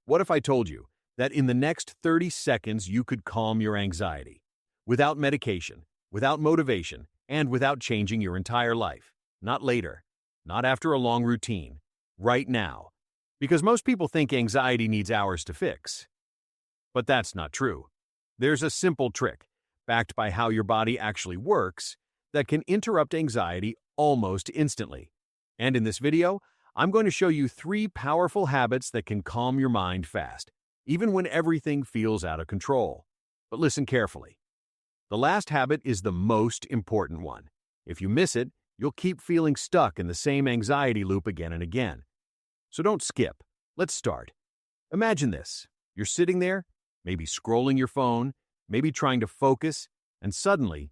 What if I told you that in the next 30 seconds you could calm your anxiety without medication, without motivation, and without changing your entire life? Not later, not after a long routine, right now. Because most people think anxiety needs hours to fix. But that's not true. There's a simple trick, backed by how your body actually works, that can interrupt anxiety almost instantly. And in this video, I'm going to show you 3 powerful habits that can calm your mind fast, even when everything feels out of control. But listen carefully. The last habit is the most important one. If you miss it, you'll keep feeling stuck in the same anxiety loop again and again. So don't skip. Let's start. Imagine this. You're sitting there, maybe scrolling your phone, maybe trying to focus, and suddenly,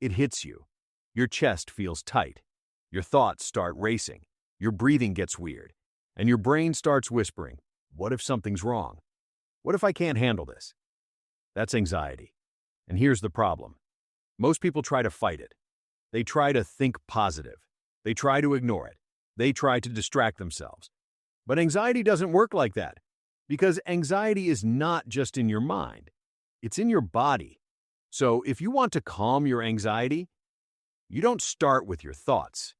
it hits you. Your chest feels tight. Your thoughts start racing. Your breathing gets weird. And your brain starts whispering, what if something's wrong? What if I can't handle this? That's anxiety. And here's the problem. Most people try to fight it. They try to think positive. They try to ignore it. They try to distract themselves. But anxiety doesn't work like that, because anxiety is not just in your mind. It's in your body. So if you want to calm your anxiety, you don't start with your thoughts.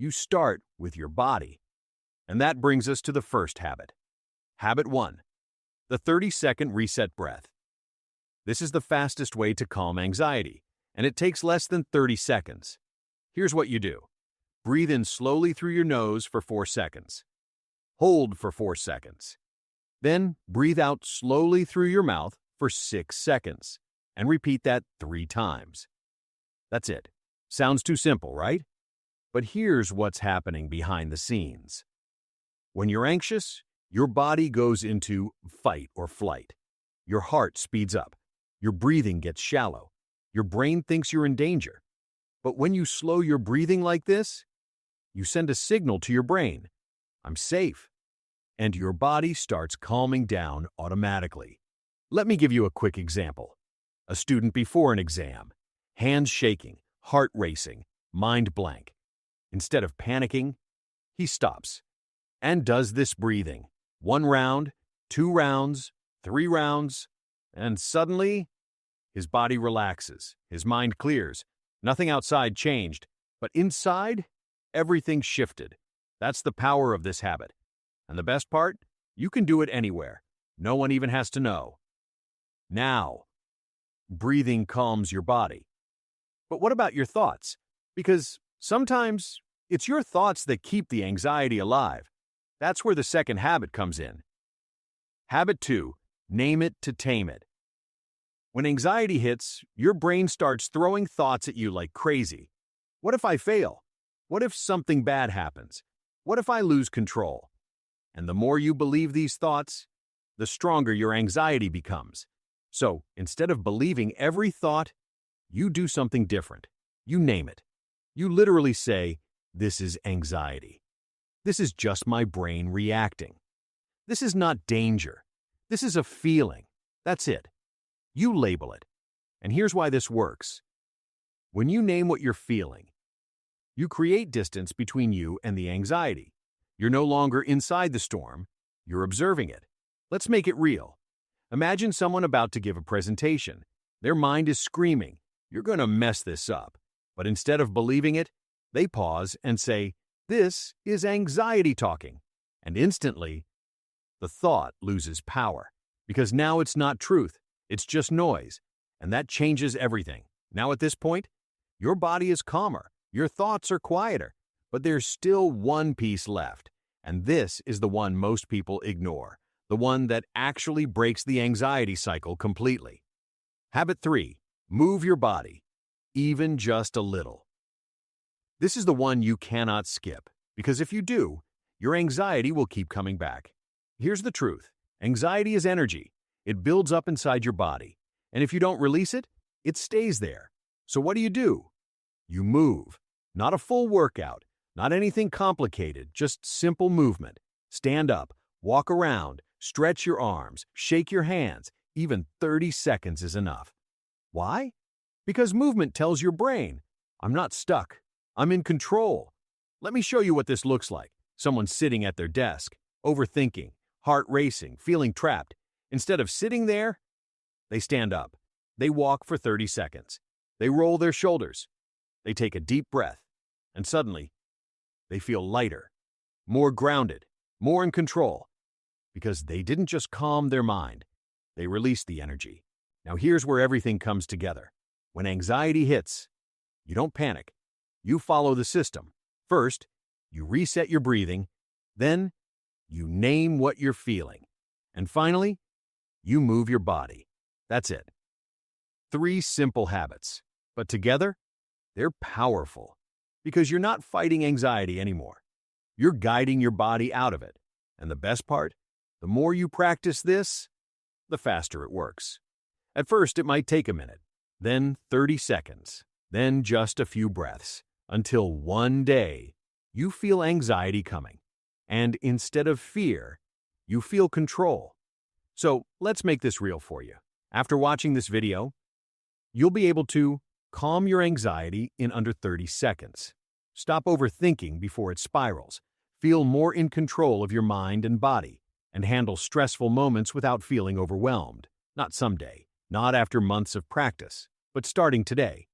You start with your body. And that brings us to the first habit. Habit 1. The 30-second reset breath. This is the fastest way to calm anxiety, and it takes less than 30 seconds. Here's what you do. Breathe in slowly through your nose for 4 seconds. Hold for 4 seconds. Then breathe out slowly through your mouth for 6 seconds, and repeat that 3 times. That's it. Sounds too simple, right? But here's what's happening behind the scenes. When you're anxious, your body goes into fight or flight. Your heart speeds up. Your breathing gets shallow. Your brain thinks you're in danger. But when you slow your breathing like this, you send a signal to your brain. I'm safe. And your body starts calming down automatically. Let me give you a quick example. A student before an exam. Hands shaking, heart racing, mind blank. Instead of panicking, he stops and does this breathing. 1 round, 2 rounds, 3 rounds, and suddenly, his body relaxes, his mind clears. Nothing outside changed, but inside, everything shifted. That's the power of this habit. And the best part? You can do it anywhere. No one even has to know. Now, breathing calms your body. But what about your thoughts? Because sometimes it's your thoughts that keep the anxiety alive. That's where the second habit comes in. Habit 2, name it to tame it. When anxiety hits, your brain starts throwing thoughts at you like crazy. What if I fail? What if something bad happens? What if I lose control? And the more you believe these thoughts, the stronger your anxiety becomes. So, instead of believing every thought, you do something different. You name it. You literally say, this is anxiety. This is just my brain reacting. This is not danger. This is a feeling. That's it. You label it. And here's why this works. When you name what you're feeling, you create distance between you and the anxiety. You're no longer inside the storm, you're observing it. Let's make it real. Imagine someone about to give a presentation. Their mind is screaming, you're going to mess this up. But instead of believing it, they pause and say, this is anxiety talking. And instantly, the thought loses power. Because now it's not truth, it's just noise. And that changes everything. Now at this point, your body is calmer, your thoughts are quieter, but there's still one piece left. And this is the one most people ignore, the one that actually breaks the anxiety cycle completely. Habit 3, move your body, even just a little. This is the one you cannot skip, because if you do, your anxiety will keep coming back. Here's the truth. Anxiety is energy. It builds up inside your body. And if you don't release it, it stays there. So what do? You move. Not a full workout, not anything complicated, just simple movement. Stand up, walk around, stretch your arms, shake your hands. Even 30 seconds is enough. Why? Because movement tells your brain, I'm not stuck. I'm in control. Let me show you what this looks like. Someone sitting at their desk, overthinking, heart racing, feeling trapped. Instead of sitting there, they stand up. They walk for 30 seconds. They roll their shoulders. They take a deep breath. And suddenly, they feel lighter, more grounded, more in control. Because they didn't just calm their mind, they released the energy. Now here's where everything comes together. When anxiety hits, you don't panic. You follow the system. First, you reset your breathing. Then, you name what you're feeling. And finally, you move your body. That's it. 3 simple habits. But together, they're powerful. Because you're not fighting anxiety anymore. You're guiding your body out of it. And the best part, the more you practice this, the faster it works. At first, it might take a minute, then 30 seconds, then just a few breaths, until one day you feel anxiety coming. And instead of fear, you feel control. So let's make this real for you. After watching this video, you'll be able to calm your anxiety in under 30 seconds. Stop overthinking before it spirals. Feel more in control of your mind and body, and handle stressful moments without feeling overwhelmed. Not someday, not after months of practice, but starting today.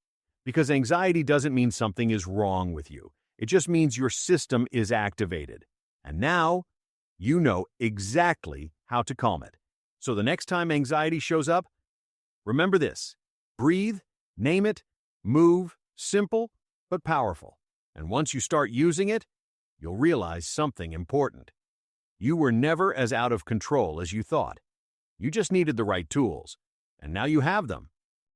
Because anxiety doesn't mean something is wrong with you. It just means your system is activated. And now, you know exactly how to calm it. So the next time anxiety shows up, remember this. Breathe, name it, move, simple but powerful. And once you start using it, you'll realize something important. You were never as out of control as you thought. You just needed the right tools, and now you have them.